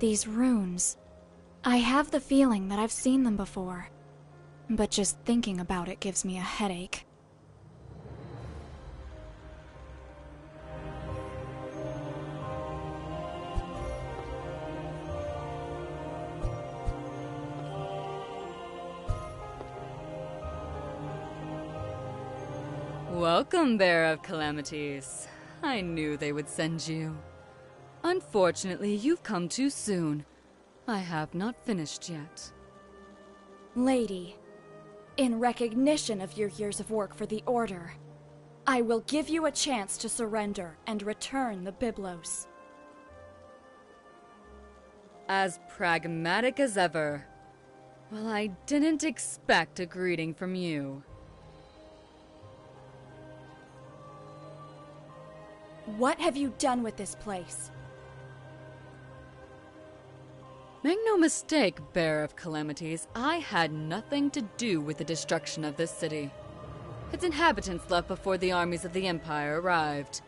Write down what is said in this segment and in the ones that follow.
These runes. I have the feeling that I've seen them before, but just thinking about it gives me a headache. Welcome, Bearer of Calamities. I knew they would send you. Unfortunately, you've come too soon. I have not finished yet. Lady, in recognition of your years of work for the Order, I will give you a chance to surrender and return the Byblos. As pragmatic as ever. Well, I didn't expect a greeting from you. What have you done with this place? Make no mistake, Bearer of Calamities, I had nothing to do with the destruction of this city. Its inhabitants left before the armies of the Empire arrived.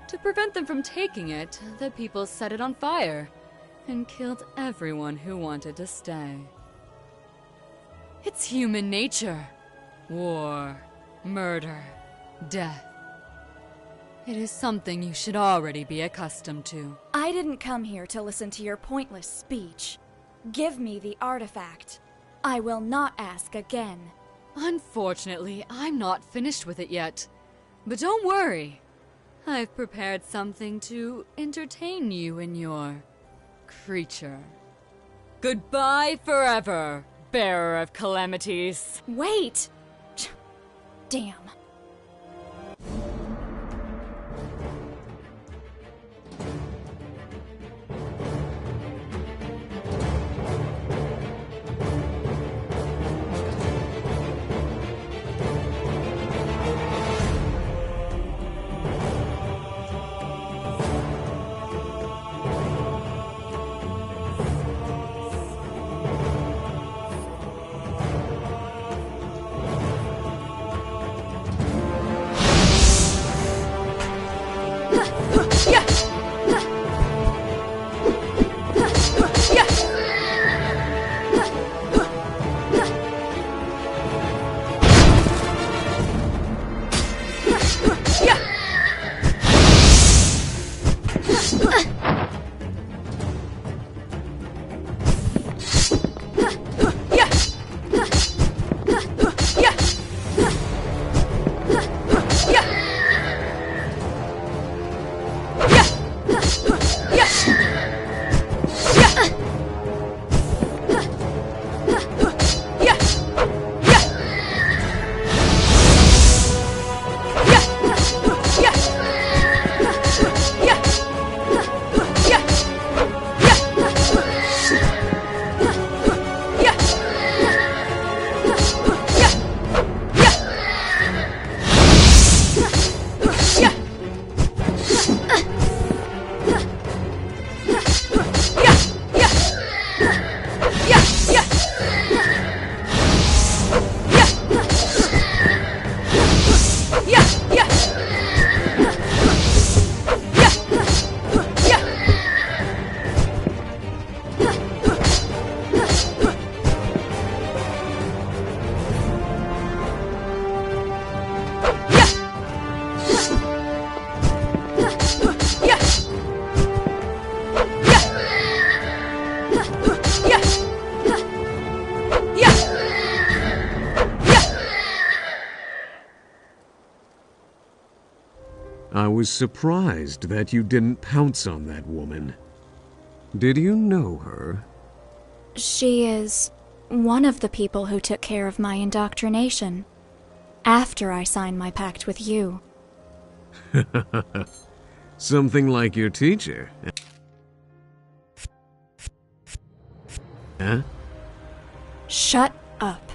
To prevent them from taking it, the people set it on fire and killed everyone who wanted to stay. It's human nature. War, murder, death. It is something you should already be accustomed to. I didn't come here to listen to your pointless speech. Give me the artifact. I will not ask again. Unfortunately, I'm not finished with it yet. But don't worry. I've prepared something to entertain you and your creature. Goodbye forever, Bearer of Calamities. Wait! Damn. I was surprised that you didn't pounce on that woman. Did you know her? She is one of the people who took care of my indoctrination after I signed my pact with you. Something like your teacher. Huh? Shut up.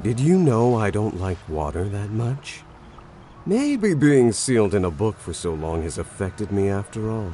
Did you know I don't like water that much? Maybe being sealed in a book for so long has affected me after all.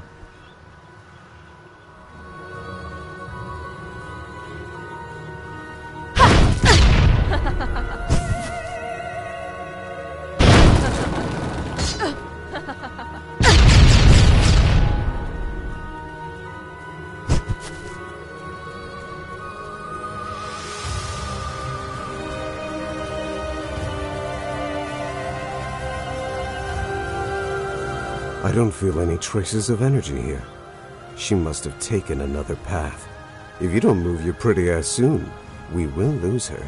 I don't feel any traces of energy here. She must have taken another path. If you don't move your pretty ass soon, we will lose her.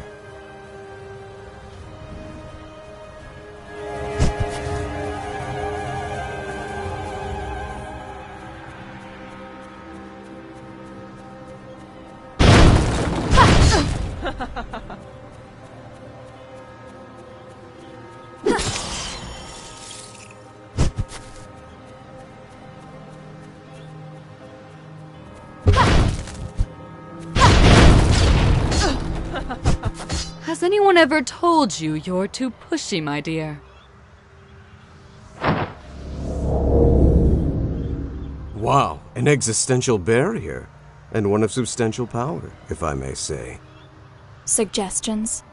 Has anyone ever told you you're too pushy, my dear? Wow, an existential barrier. And one of substantial power, if I may say. Suggestions?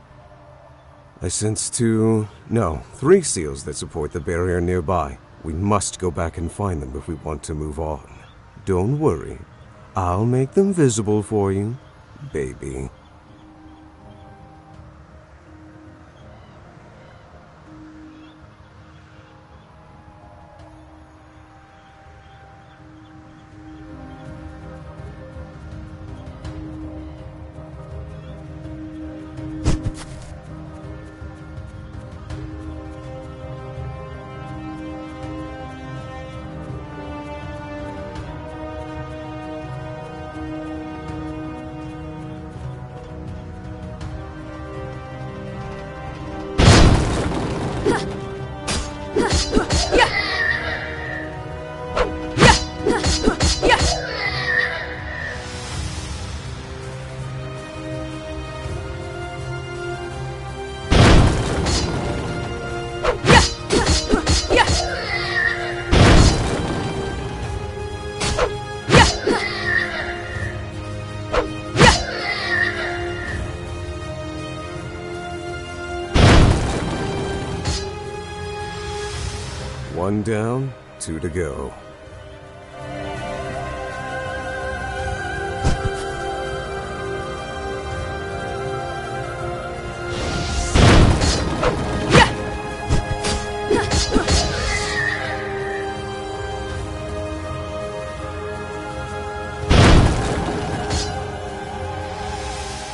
I sense 3 seals that support the barrier nearby. We must go back and find them if we want to move on. Don't worry. I'll make them visible for you, baby. One down, 2 to go.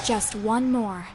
Just one more.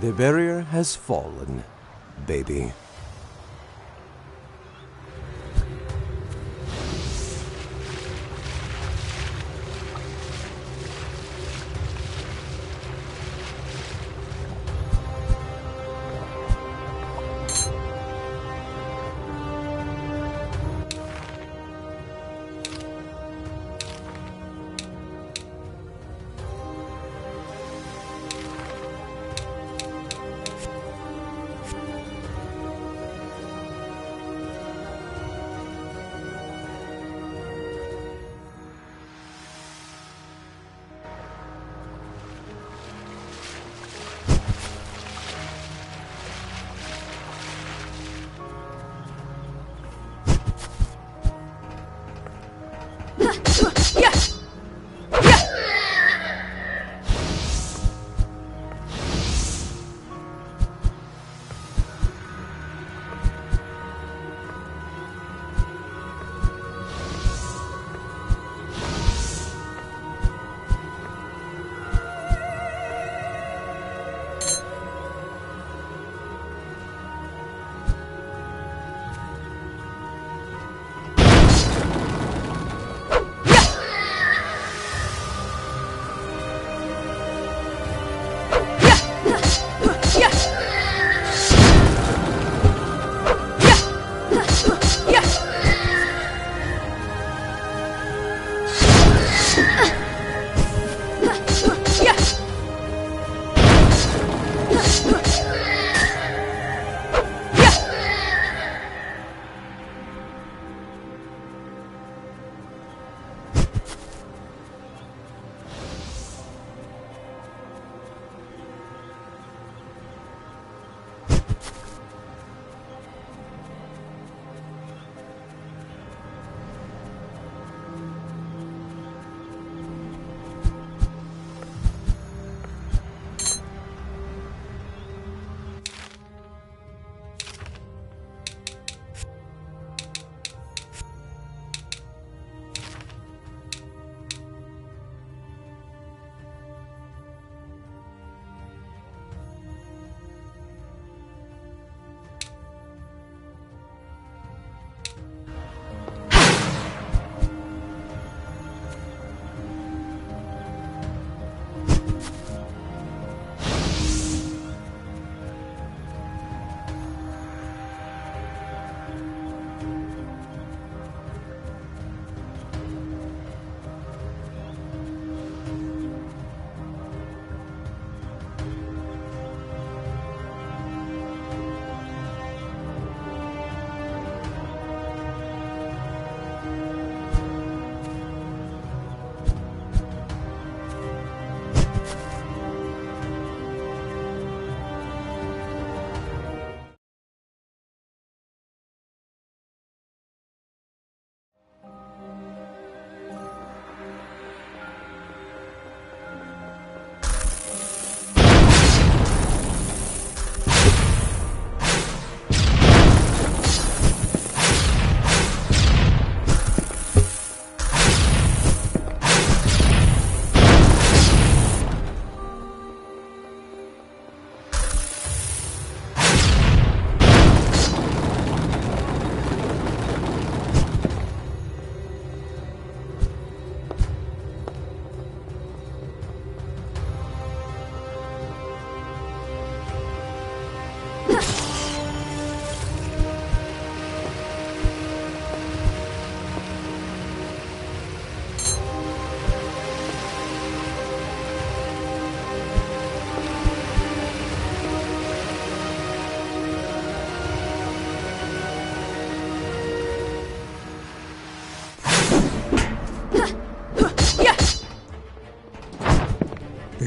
The barrier has fallen, baby.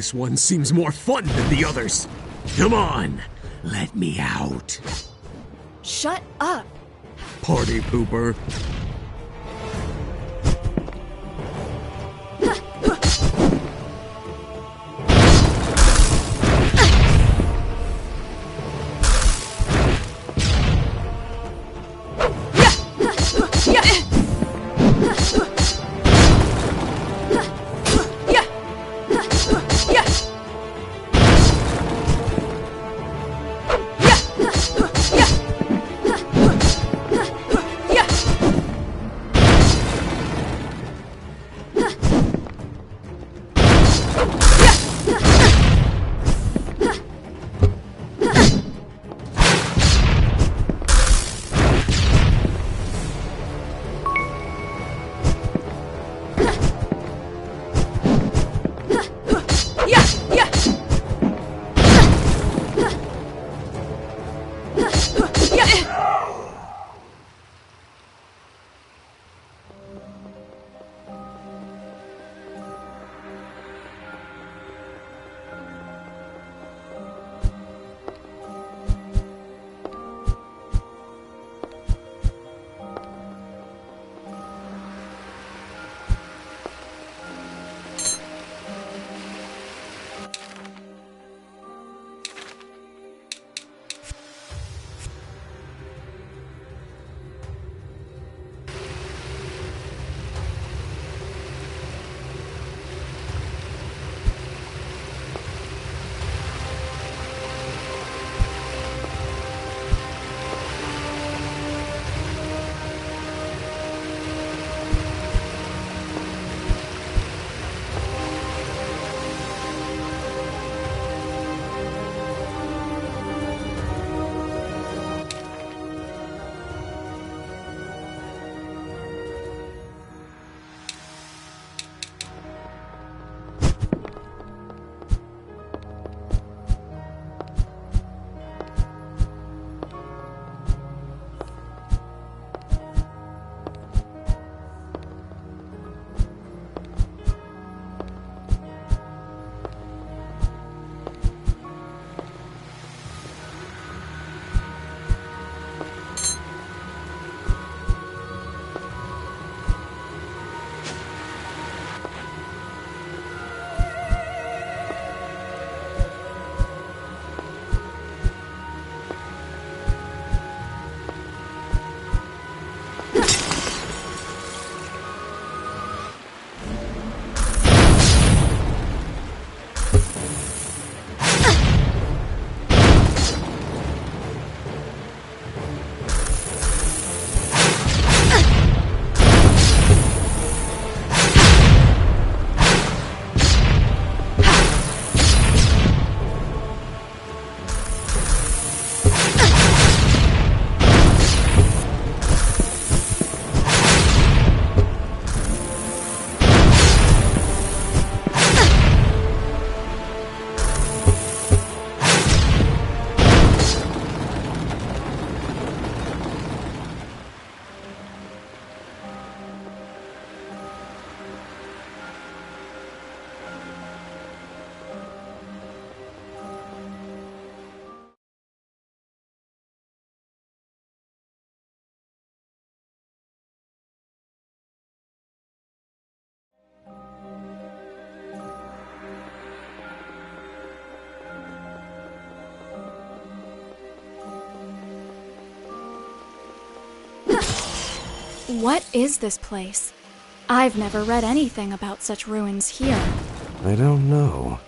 This one seems more fun than the others. Come on, let me out. Shut up! Party pooper. What is this place? I've never read anything about such ruins here. I don't know.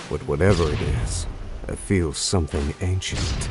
But whatever it is, I feel something ancient.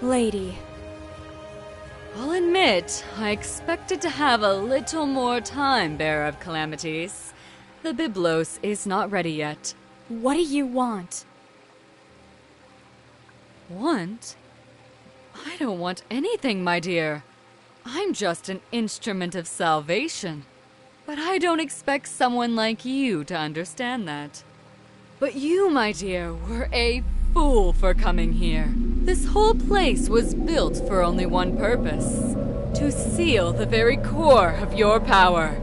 Lady. I'll admit, I expected to have a little more time, Bearer of Calamities. The Byblos is not ready yet. What do you want? Want? I don't want anything, my dear. I'm just an instrument of salvation. But I don't expect someone like you to understand that. But you, my dear, were a fool for coming here. This whole place was built for only one purpose: to seal the very core of your power.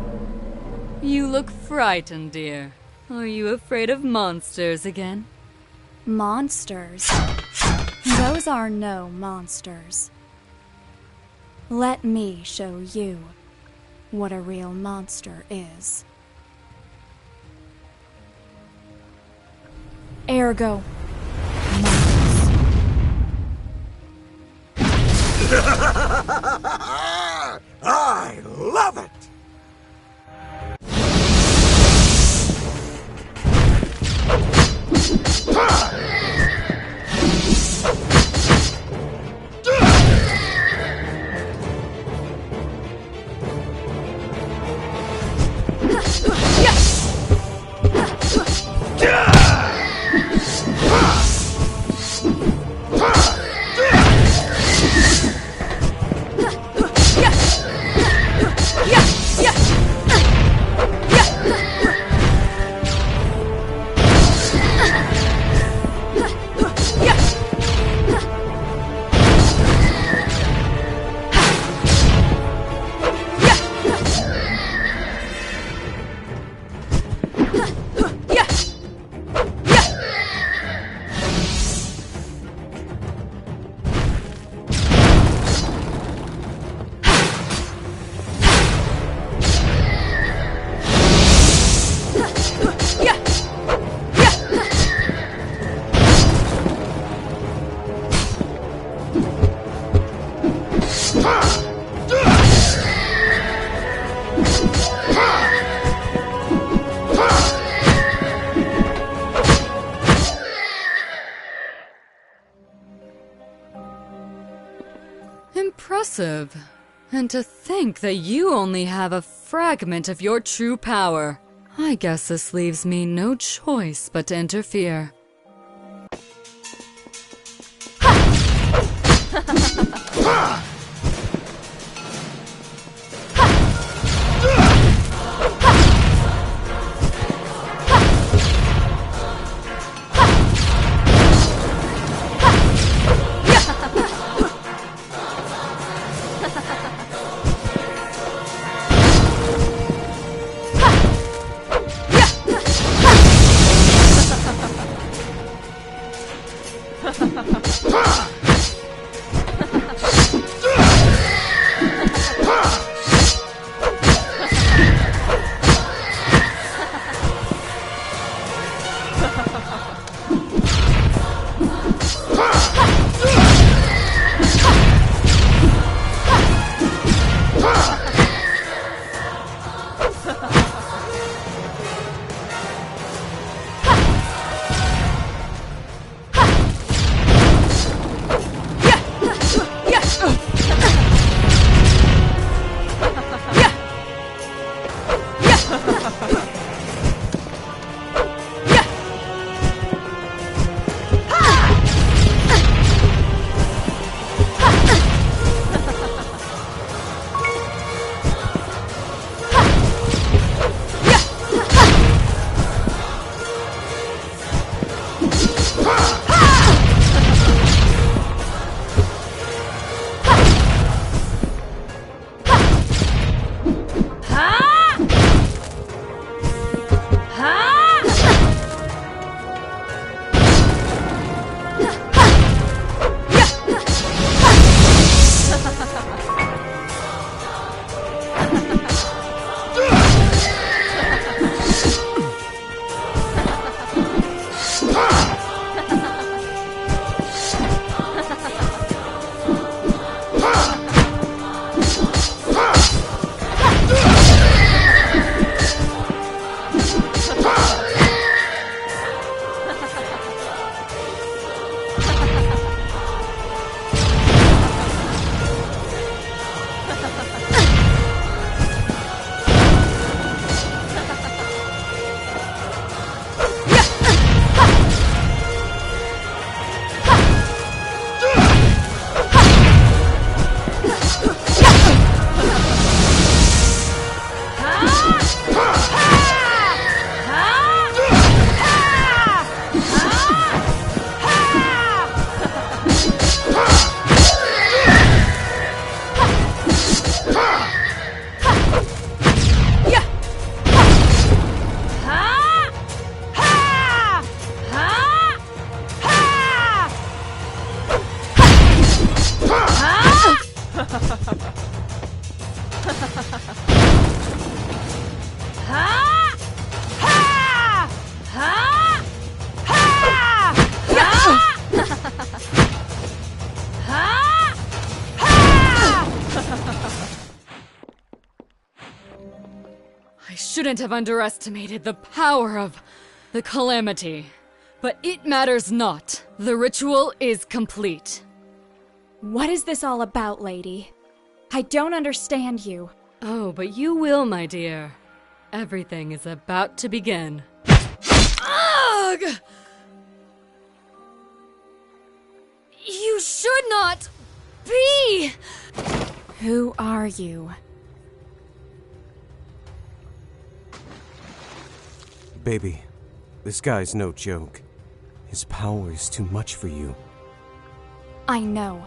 You look frightened, dear. Are you afraid of monsters again? Monsters? Those are no monsters. Let me show you what a real monster is. Ergo, Mons. I love it! Impressive. And to think that you only have a fragment of your true power. I guess this leaves me no choice but to interfere. shouldn't have underestimated the power of the calamity. But it matters not. The ritual is complete. What is this all about, lady? I don't understand you. Oh, but you will, my dear. Everything is about to begin. Ugh! You should not be! Who are you? Baby, this guy's no joke. His power is too much for you. I know.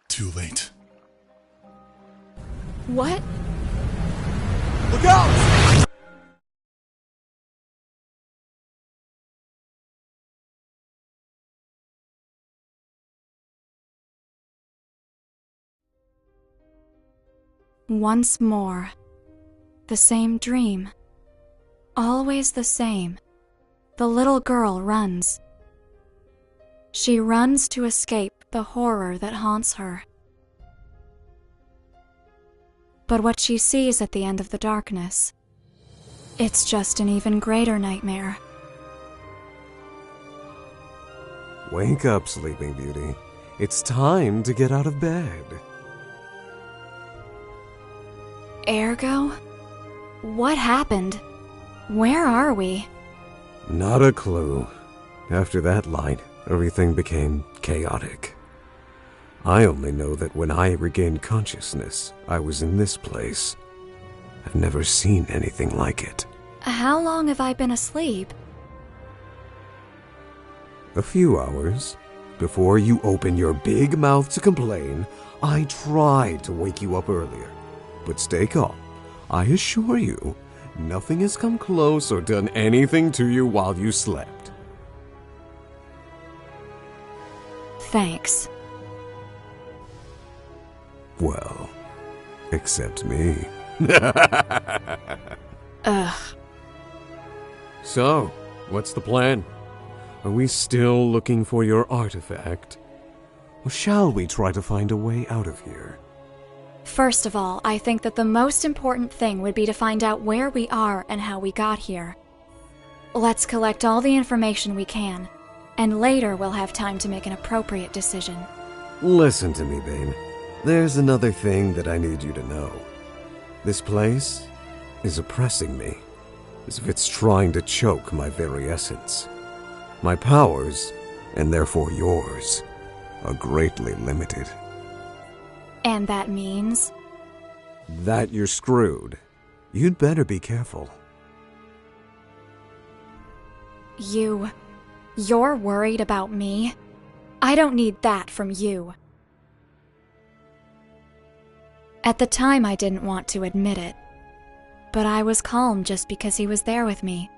Too late. What? Look out! Once more. The same dream. Always the same. The little girl runs. She runs to escape the horror that haunts her. But what she sees at the end of the darkness, it's just an even greater nightmare. Wake up, Sleeping Beauty. It's time to get out of bed. Ergo? What happened? Where are we? Not a clue. After that light, everything became chaotic. I only know that when I regained consciousness, I was in this place. I've never seen anything like it. How long have I been asleep? A few hours. Before you open your big mouth to complain, I tried to wake you up earlier. But stay calm. I assure you, nothing has come close or done anything to you while you slept. Thanks. Well, except me. Ugh. So, what's the plan? Are we still looking for your artifact? Or shall we try to find a way out of here? First of all, I think that the most important thing would be to find out where we are and how we got here. Let's collect all the information we can, and later we'll have time to make an appropriate decision. Listen to me, babe. There's another thing that I need you to know. This place is oppressing me, as if it's trying to choke my very essence. My powers, and therefore yours, are greatly limited. And that means? That you're screwed. You'd better be careful. You're worried about me? I don't need that from you. At the time, I didn't want to admit it, but I was calm just because he was there with me.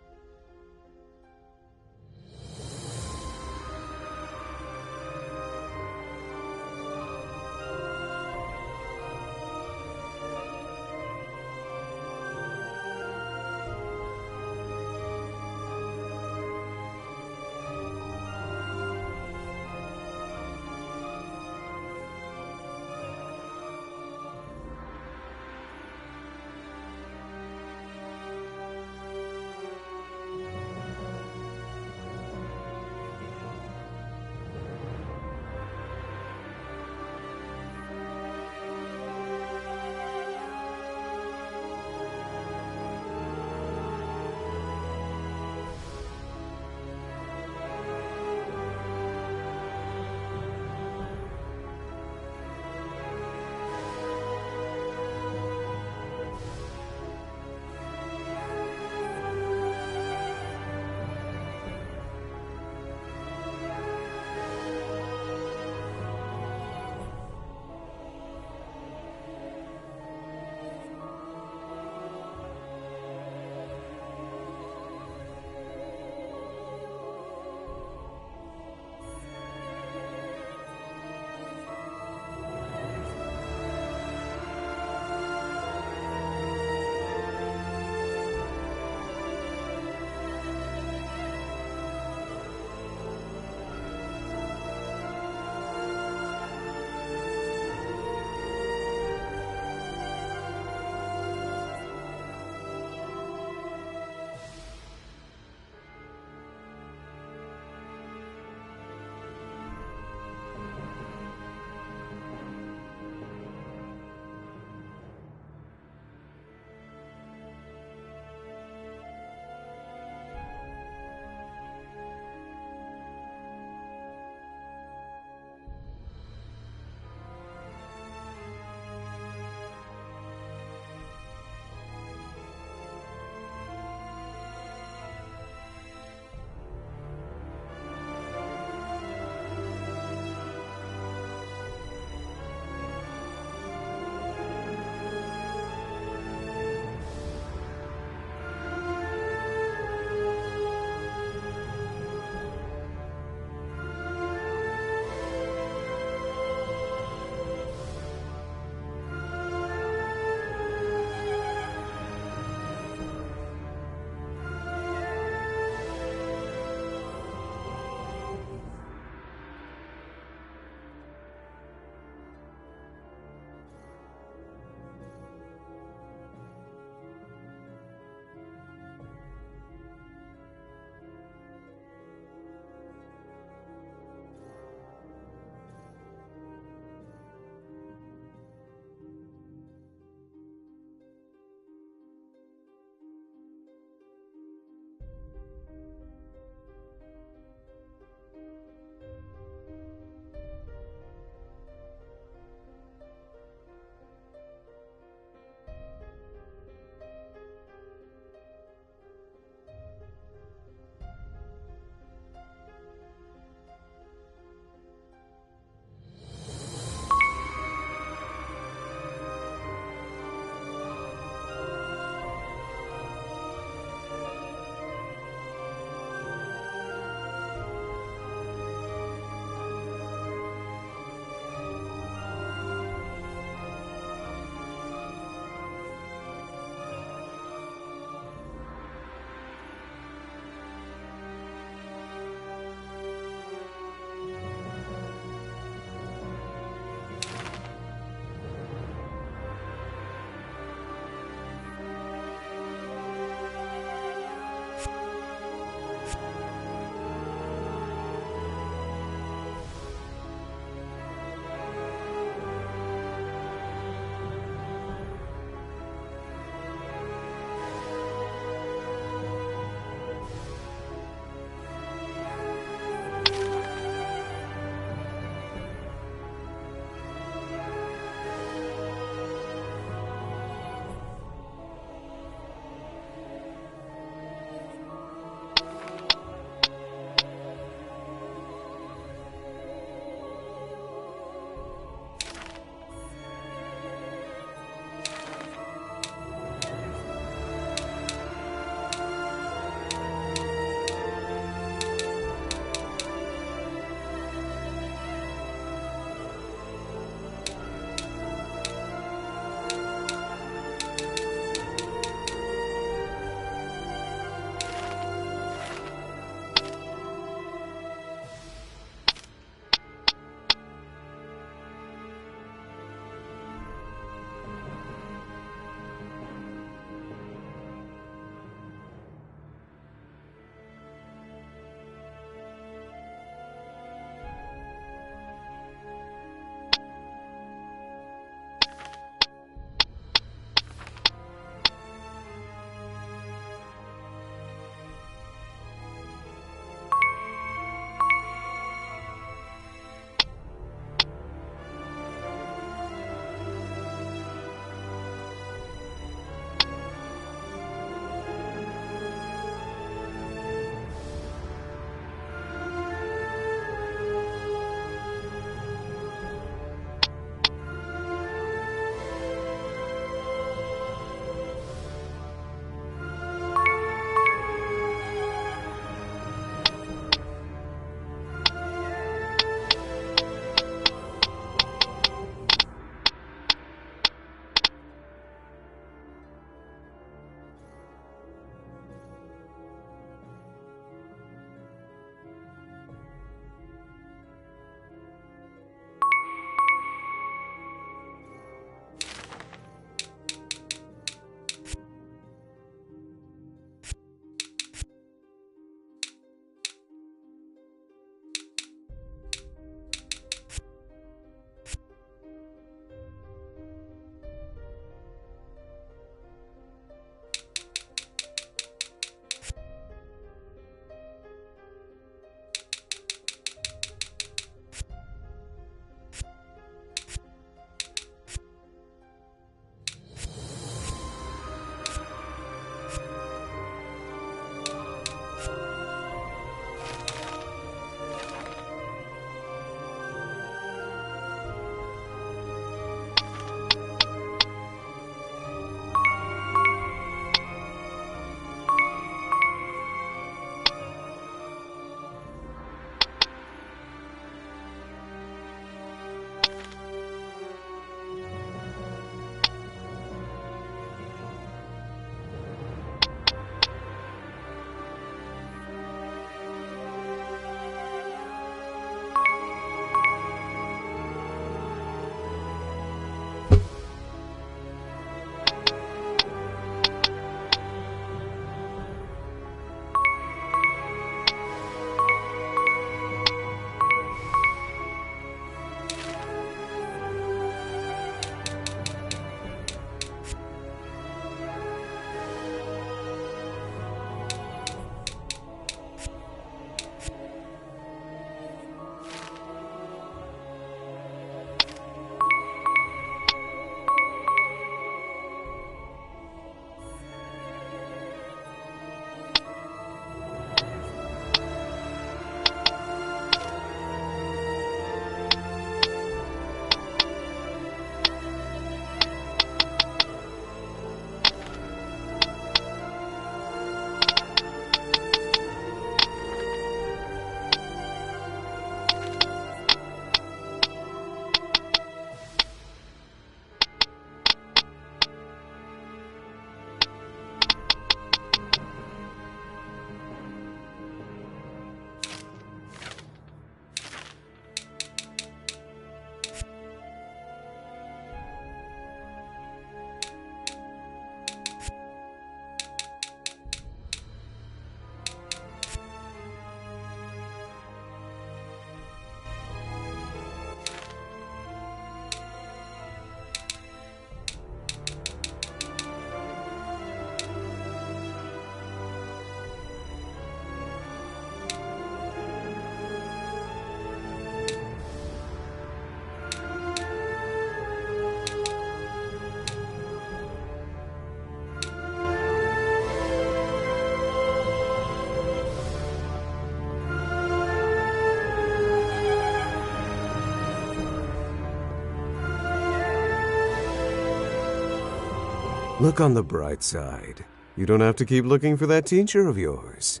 Look on the bright side. You don't have to keep looking for that teacher of yours.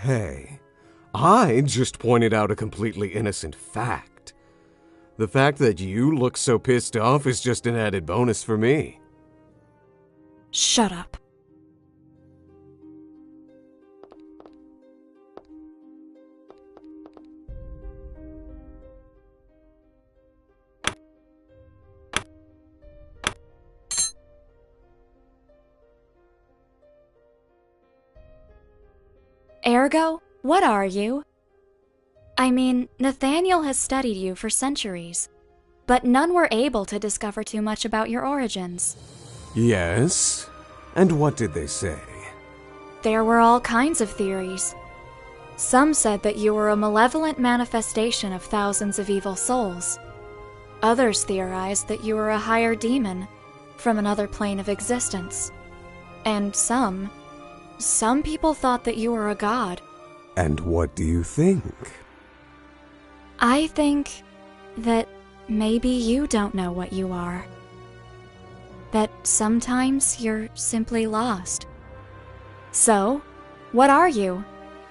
Hey, I just pointed out a completely innocent fact. The fact that you look so pissed off is just an added bonus for me. Shut up. Ergo, what are you? I mean, Nathaniel has studied you for centuries, but none were able to discover too much about your origins. Yes? And what did they say? There were all kinds of theories. Some said that you were a malevolent manifestation of thousands of evil souls. Others theorized that you were a higher demon from another plane of existence. And some people thought that you were a god. And what do you think? I think that maybe you don't know what you are. That sometimes you're simply lost. So, what are you?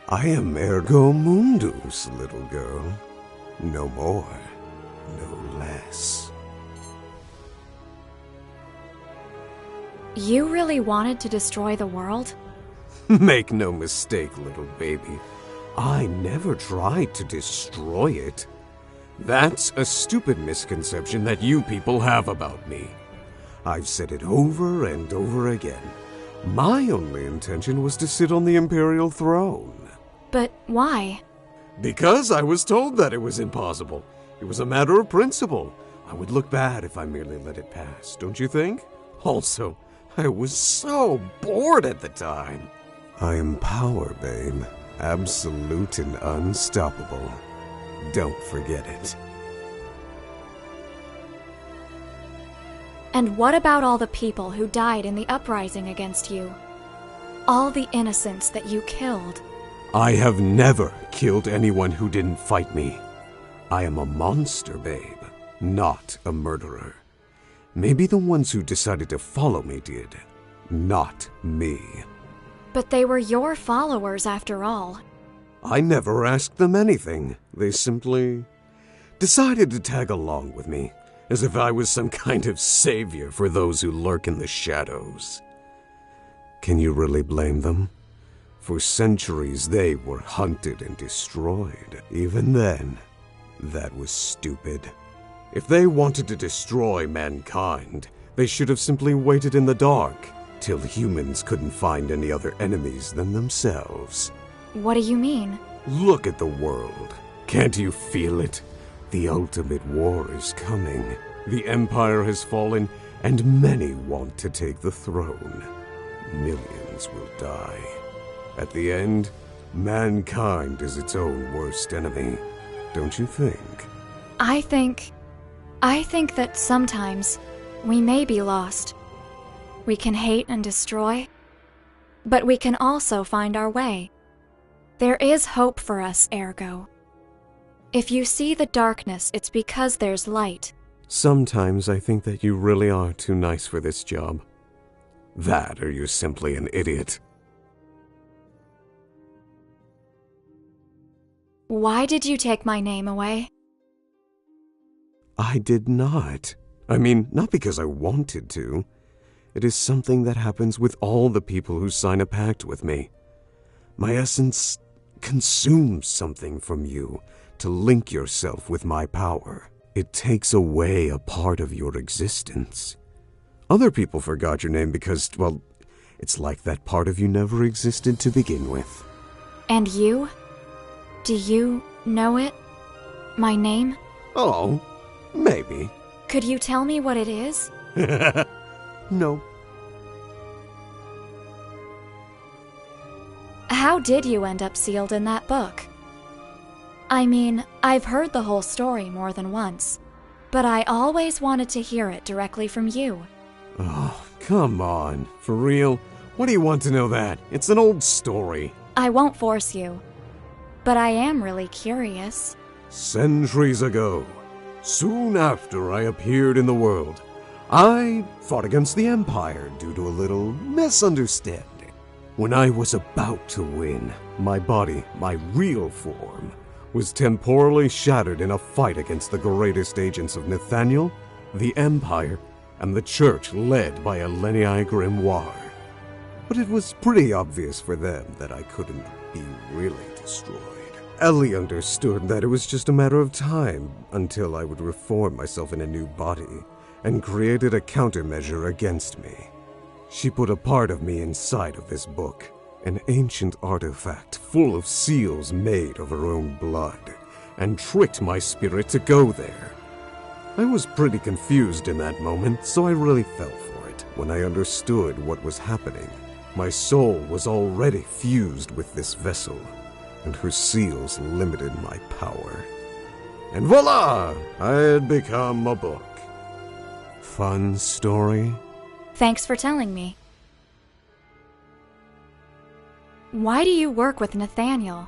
I am Ergo Mundus, little girl. No more, no less. You really wanted to destroy the world? Make no mistake, little baby. I never tried to destroy it. That's a stupid misconception that you people have about me. I've said it over and over again. My only intention was to sit on the Imperial throne. But why? Because I was told that it was impossible. It was a matter of principle. I would look bad if I merely let it pass, don't you think? Also, I was so bored at the time. I am power, babe. Absolute and unstoppable. Don't forget it. And what about all the people who died in the uprising against you? All the innocents that you killed? I have never killed anyone who didn't fight me. I am a monster, babe, not a murderer. Maybe the ones who decided to follow me did, not me. But they were your followers after all. I never asked them anything. They simply decided to tag along with me, as if I was some kind of savior for those who lurk in the shadows. Can you really blame them? For centuries they were hunted and destroyed. Even then, that was stupid. If they wanted to destroy mankind, they should have simply waited in the dark till humans couldn't find any other enemies than themselves. What do you mean? Look at the world. Can't you feel it? The ultimate war is coming. The Empire has fallen, and many want to take the throne. Millions will die. At the end, mankind is its own worst enemy. Don't you think? I think that sometimes we may be lost. We can hate and destroy, but we can also find our way. There is hope for us, Ergo. If you see the darkness, it's because there's light. Sometimes I think that you really are too nice for this job. That, or you're simply an idiot. Why did you take my name away? I did not. I mean, not because I wanted to. It is something that happens with all the people who sign a pact with me. My essence consumes something from you to link yourself with my power. It takes away a part of your existence. Other people forgot your name because, well, it's like that part of you never existed to begin with. And you? Do you know it? My name? Oh, maybe. Could you tell me what it is? No. How did you end up sealed in that book? I mean, I've heard the whole story more than once, but I always wanted to hear it directly from you. Oh, come on. For real? What do you want to know that? It's an old story. I won't force you, but I am really curious. Centuries ago, Soon after I appeared in the world, I fought against the Empire due to a little misunderstanding. When I was about to win, my body, my real form, was temporally shattered in a fight against the greatest agents of Nathaniel, the Empire, and the Church led by Elenii Grimoire. But it was pretty obvious for them that I couldn't be really destroyed. Ellie understood that it was just a matter of time until I would reform myself in a new body, and created a countermeasure against me. She put a part of me inside of this book, an ancient artifact full of seals made of her own blood, and tricked my spirit to go there. I was pretty confused in that moment, so I really fell for it. When I understood what was happening, my soul was already fused with this vessel, and her seals limited my power. And voila! I had become a book. Fun story? Thanks for telling me. Why do you work with Nathaniel?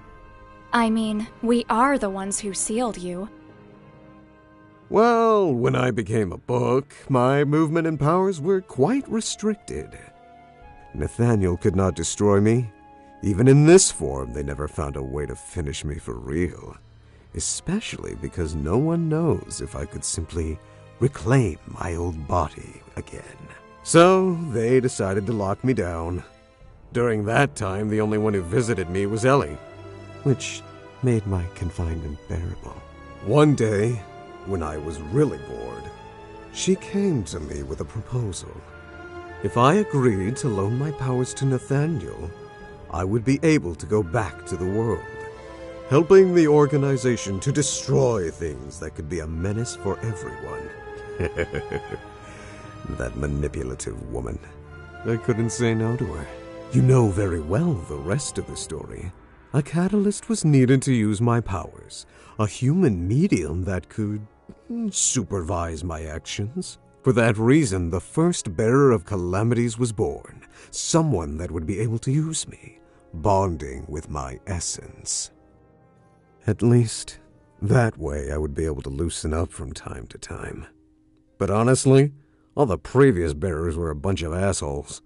I mean, we are the ones who sealed you. Well, when I became a book, my movement and powers were quite restricted. Nathaniel could not destroy me. Even in this form, they never found a way to finish me for real. Especially because no one knows if I could simply reclaim my old body again. So, they decided to lock me down. During that time, the only one who visited me was Ellie, which made my confinement bearable. One day, when I was really bored, she came to me with a proposal. If I agreed to loan my powers to Nathaniel, I would be able to go back to the world, helping the organization to destroy things that could be a menace for everyone. That manipulative woman. I couldn't say no to her. You know very well the rest of the story. A catalyst was needed to use my powers, a human medium that could supervise my actions. For that reason, the first bearer of calamities was born, someone that would be able to use me, bonding with my essence. At least, that way I would be able to loosen up from time to time. But honestly, all the previous bearers were a bunch of assholes.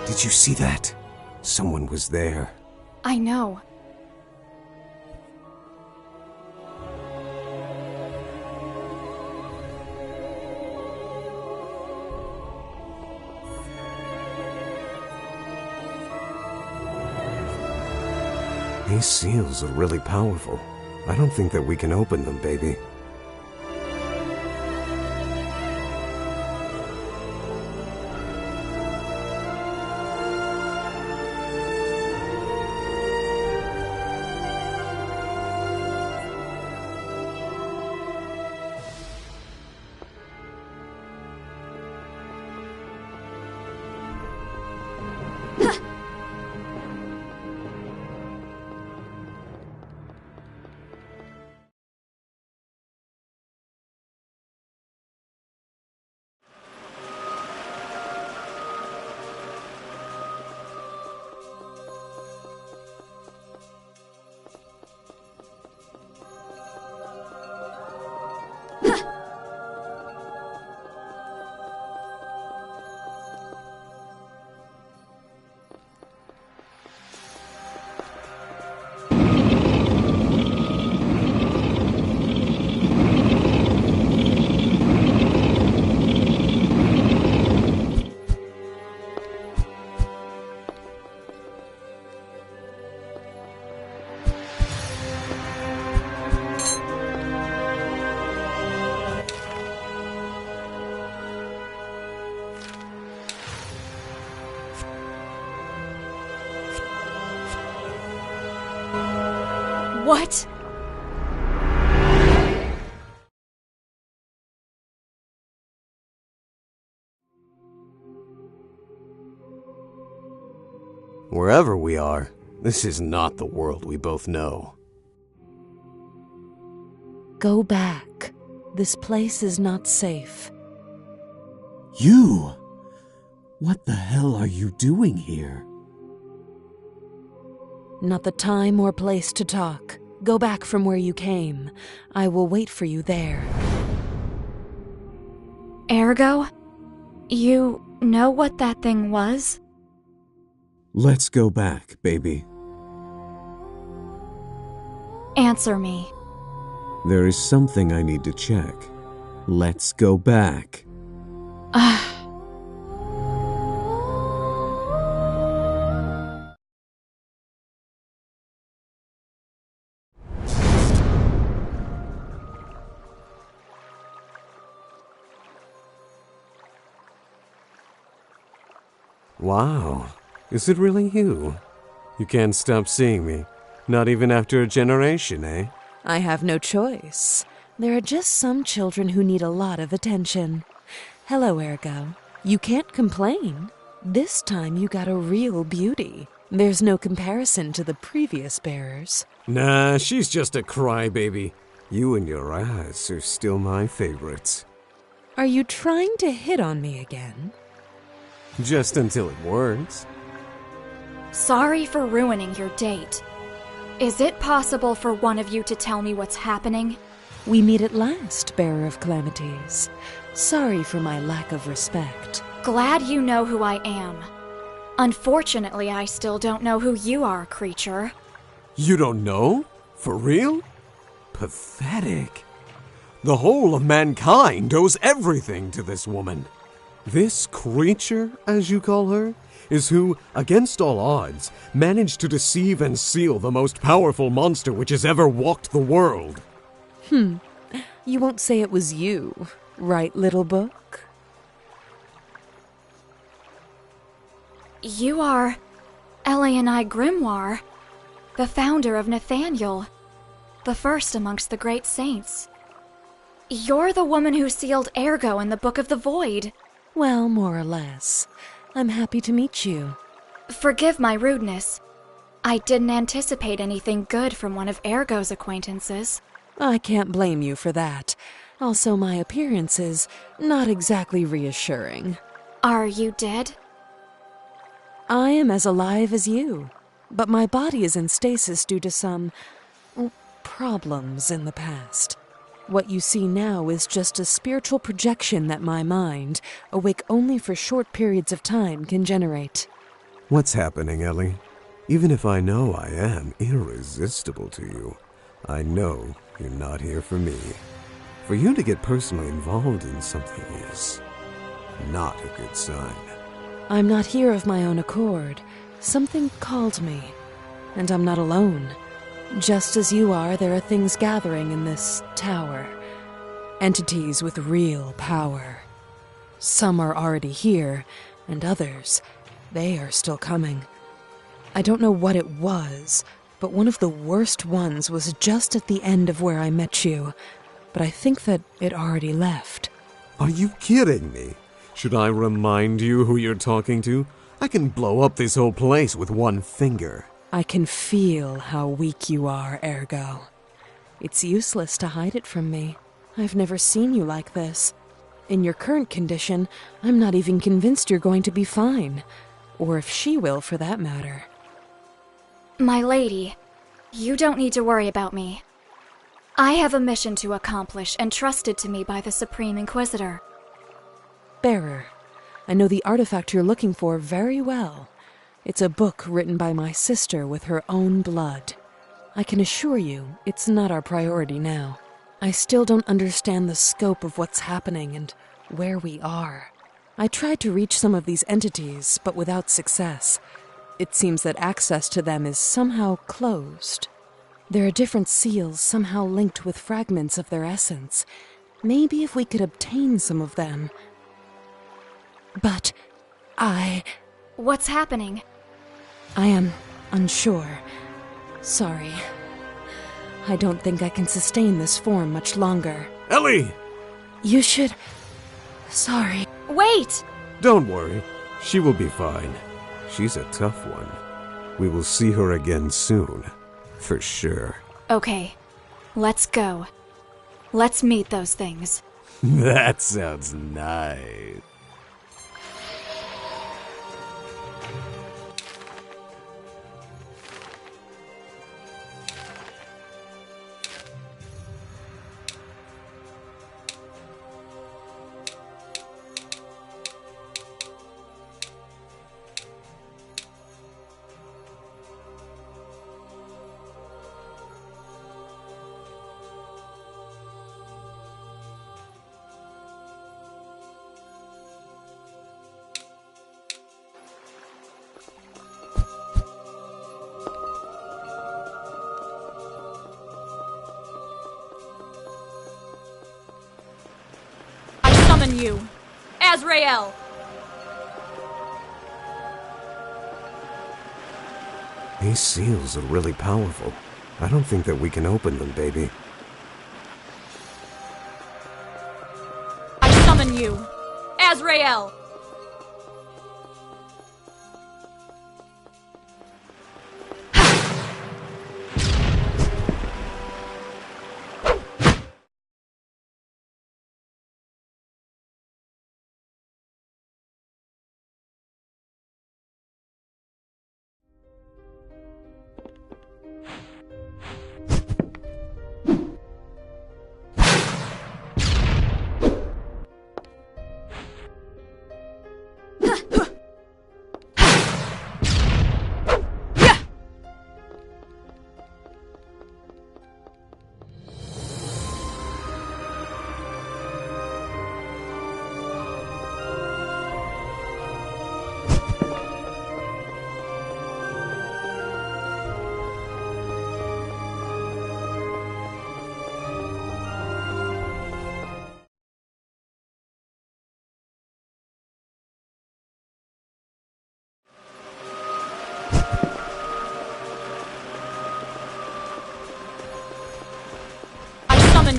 Did you see that? Someone was there. I know. These seals are really powerful. I don't think that we can open them, baby. What? Wherever we are, this is not the world we both know. Go back. This place is not safe. You? What the hell are you doing here? Not the time or place to talk. Go back from where you came. I will wait for you there. Ergo? You know what that thing was? Let's go back, baby. Answer me. There is something I need to check. Let's go back. Wow, is it really you? You can't stop seeing me, not even after a generation, eh? I have no choice. There are just some children who need a lot of attention. Hello, Ergo. You can't complain. This time you got a real beauty. There's no comparison to the previous bearers. Nah, she's just a crybaby. You and your eyes are still my favorites. Are you trying to hit on me again? Just until it works. Sorry for ruining your date. Is it possible for one of you to tell me what's happening? We meet at last, Bearer of Calamities. Sorry for my lack of respect. Glad you know who I am. Unfortunately, I still don't know who you are, creature. You don't know? For real? Pathetic. The whole of mankind owes everything to this woman. This creature, as you call her, is who, against all odds, managed to deceive and seal the most powerful monster which has ever walked the world. You won't say it was you, right, little book? You are Eliani Grimoire, the founder of Nathaniel, the first amongst the great saints. You're the woman who sealed Ergo in the Book of the Void. Well, more or less. I'm happy to meet you. Forgive my rudeness. I didn't anticipate anything good from one of Ergo's acquaintances. I can't blame you for that. Also, my appearance is not exactly reassuring. Are you dead? I am as alive as you, but my body is in stasis due to some problems in the past. What you see now is just a spiritual projection that my mind, awake only for short periods of time, can generate. What's happening, Ellie? Even if I know I am irresistible to you, I know you're not here for me. For you to get personally involved in something is not a good sign. I'm not here of my own accord. Something called me, and I'm not alone. Just as you are, there are things gathering in this tower. Entities with real power. Some are already here, and others, they are still coming. I don't know what it was, but one of the worst ones was just at the end of where I met you. But I think that it already left. Are you kidding me? Should I remind you who you're talking to? I can blow up this whole place with one finger. I can feel how weak you are, Ergo. It's useless to hide it from me. I've never seen you like this. In your current condition, I'm not even convinced you're going to be fine. Or if she will, for that matter. My lady, you don't need to worry about me. I have a mission to accomplish entrusted to me by the Supreme Inquisitor. Bearer, I know the artifact you're looking for very well. It's a book written by my sister with her own blood. I can assure you, it's not our priority now. I still don't understand the scope of what's happening and where we are. I tried to reach some of these entities, but without success. It seems that access to them is somehow closed. There are different seals somehow linked with fragments of their essence. Maybe if we could obtain some of them. But What's happening? I am unsure. Sorry. I don't think I can sustain this form much longer. Ellie! You should... Sorry. Wait! Don't worry. She will be fine. She's a tough one. We will see her again soon. For sure. Okay, let's go. Let's meet those things. That sounds nice. You, Azrael! These seals are really powerful. I don't think that we can open them, baby. I summon you, Azrael!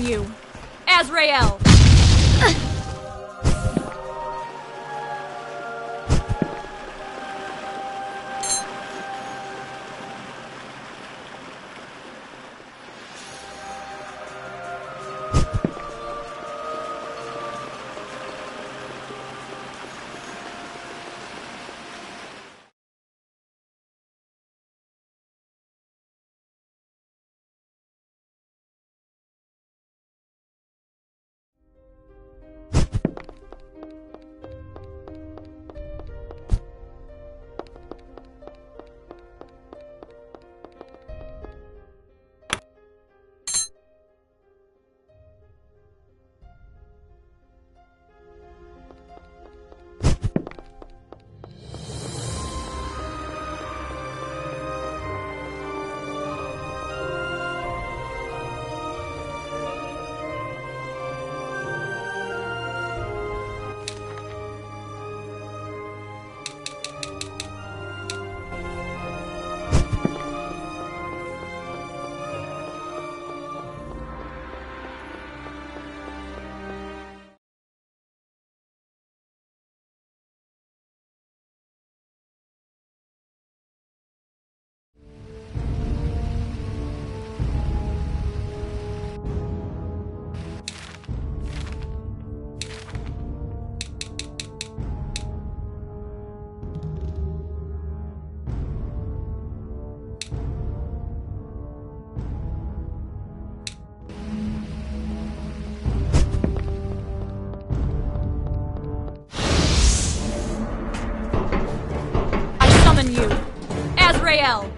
You, Azrael! Azrael!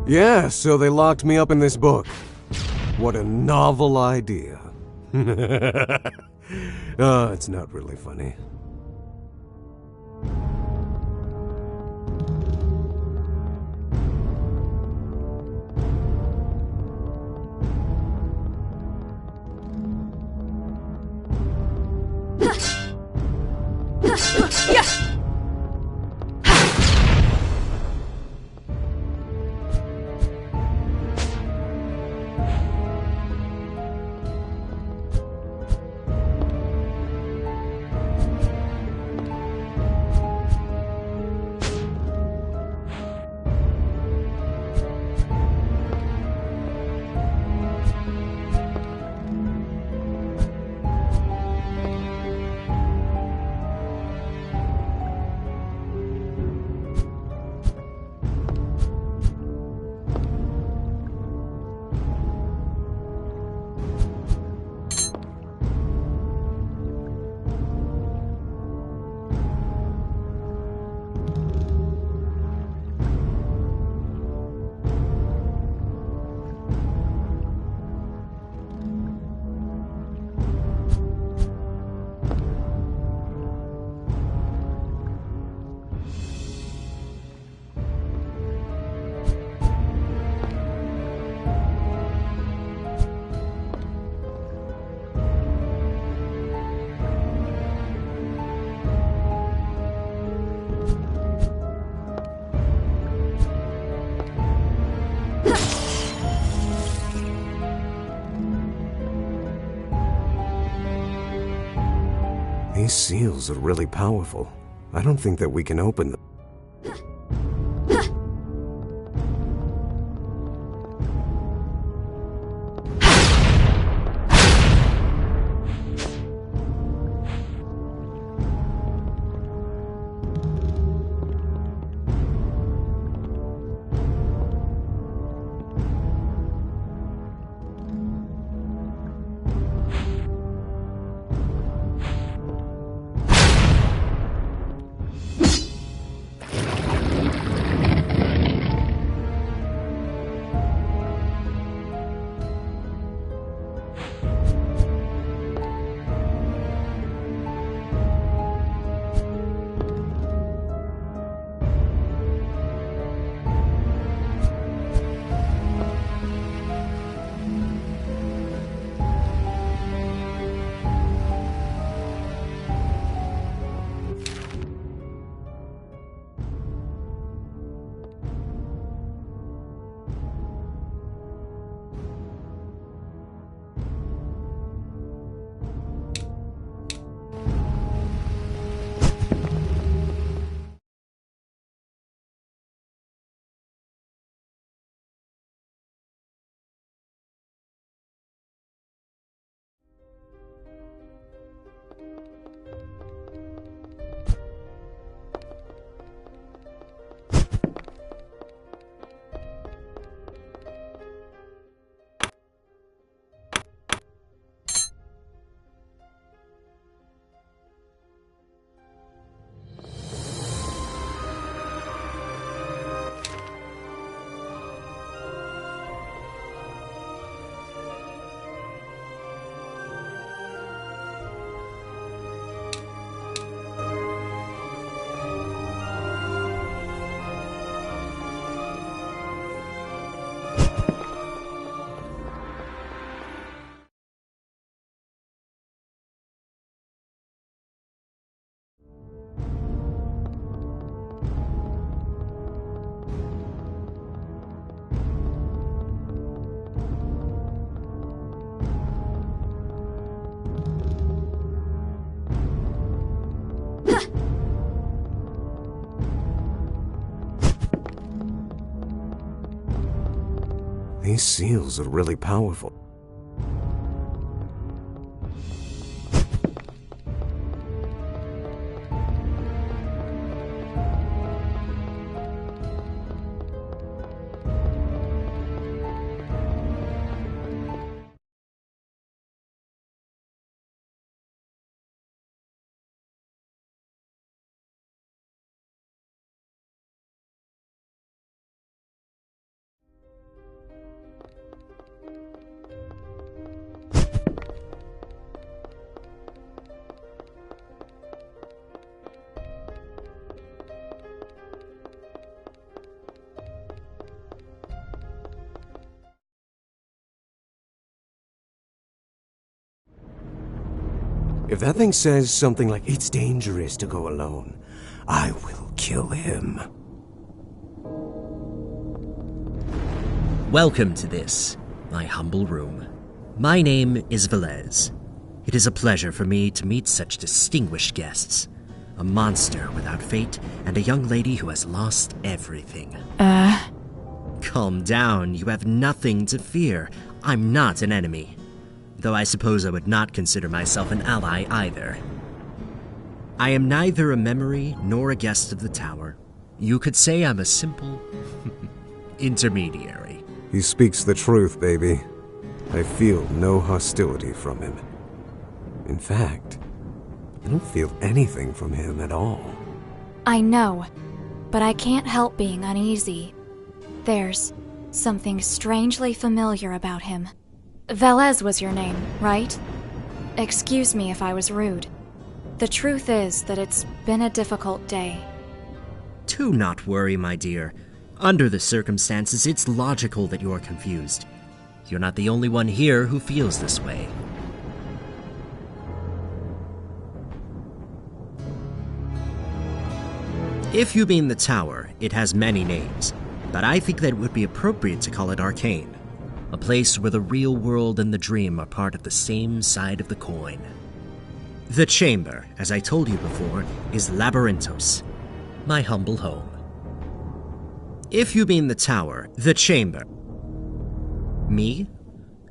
Yeah, so they locked me up in this book. What a novel idea. Oh, it's not really funny. These seals are really powerful. I don't think that we can open them. These seals are really powerful. If that thing says something like, "It's dangerous to go alone," I will kill him. Welcome to this, my humble room. My name is Velez. It is a pleasure for me to meet such distinguished guests. A monster without fate, and a young lady who has lost everything. Calm down, you have nothing to fear. I'm not an enemy. Though I suppose I would not consider myself an ally either. I am neither a memory nor a guest of the tower. You could say I'm a simple intermediary. He speaks the truth, baby. I feel no hostility from him. In fact, I don't feel anything from him at all. I know, but I can't help being uneasy. There's something strangely familiar about him. Velez was your name, right? Excuse me if I was rude. The truth is that it's been a difficult day. Do not worry, my dear. Under the circumstances, it's logical that you're confused. You're not the only one here who feels this way. If you mean the tower, it has many names, but I think that it would be appropriate to call it Arcane. A place where the real world and the dream are part of the same side of the coin. The chamber, as I told you before, is Labyrinthos, my humble home. If you mean the tower, the chamber. Me?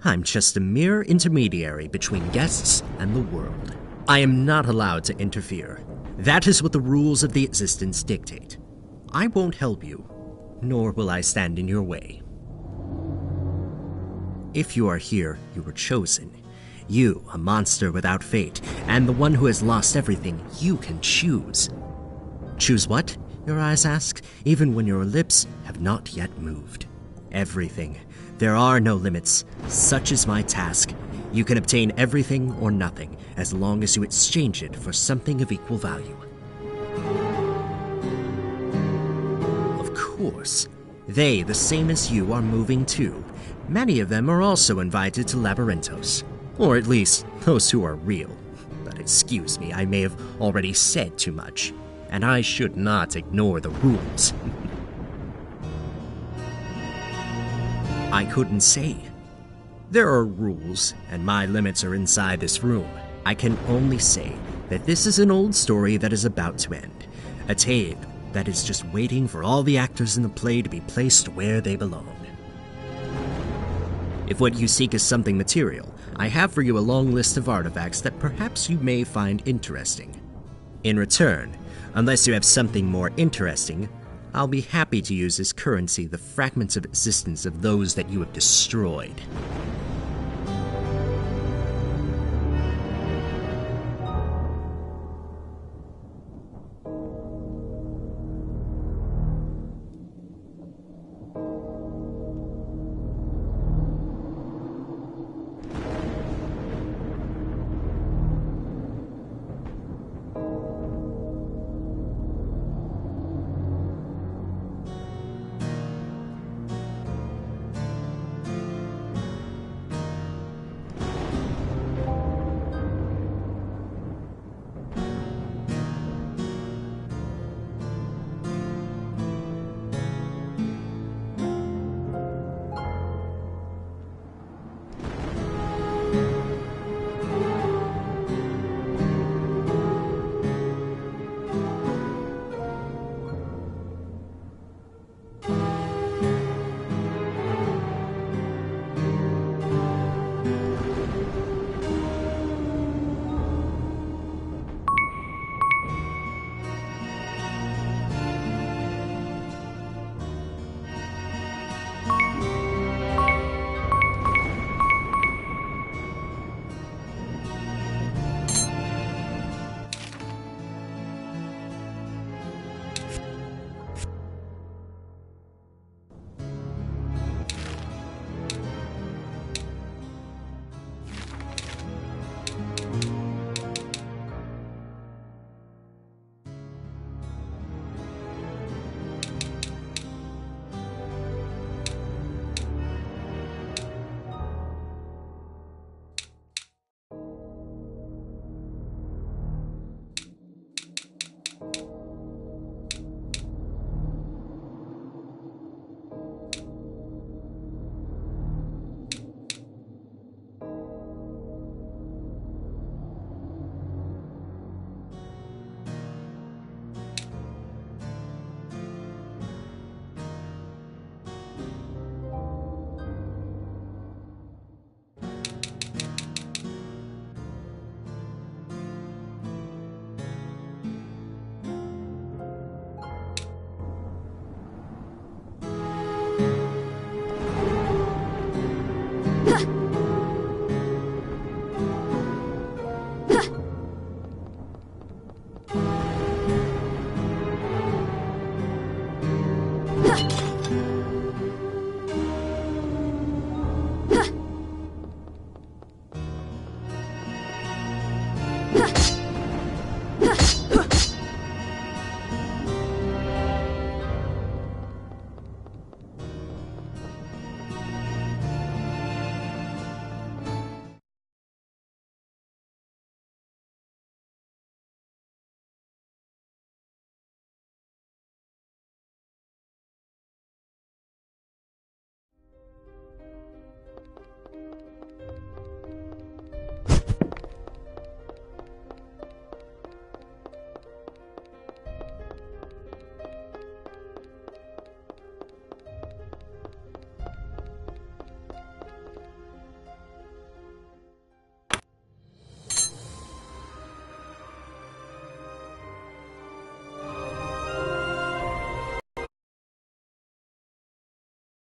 I'm just a mere intermediary between guests and the world. I am not allowed to interfere. That is what the rules of the existence dictate. I won't help you, nor will I stand in your way. If you are here, you were chosen. You, a monster without fate, and the one who has lost everything, you can choose. Choose what? Your eyes ask, even when your lips have not yet moved. Everything. There are no limits. Such is my task. You can obtain everything or nothing, as long as you exchange it for something of equal value. Of course. They, the same as you, are moving too. Many of them are also invited to Labyrinthos. Or at least, those who are real. But excuse me, I may have already said too much. And I should not ignore the rules. I couldn't say. There are rules, and my limits are inside this room. I can only say that this is an old story that is about to end. A tale that is just waiting for all the actors in the play to be placed where they belong. If what you seek is something material, I have for you a long list of artifacts that perhaps you may find interesting. In return, unless you have something more interesting, I'll be happy to use as currency the fragments of existence of those that you have destroyed.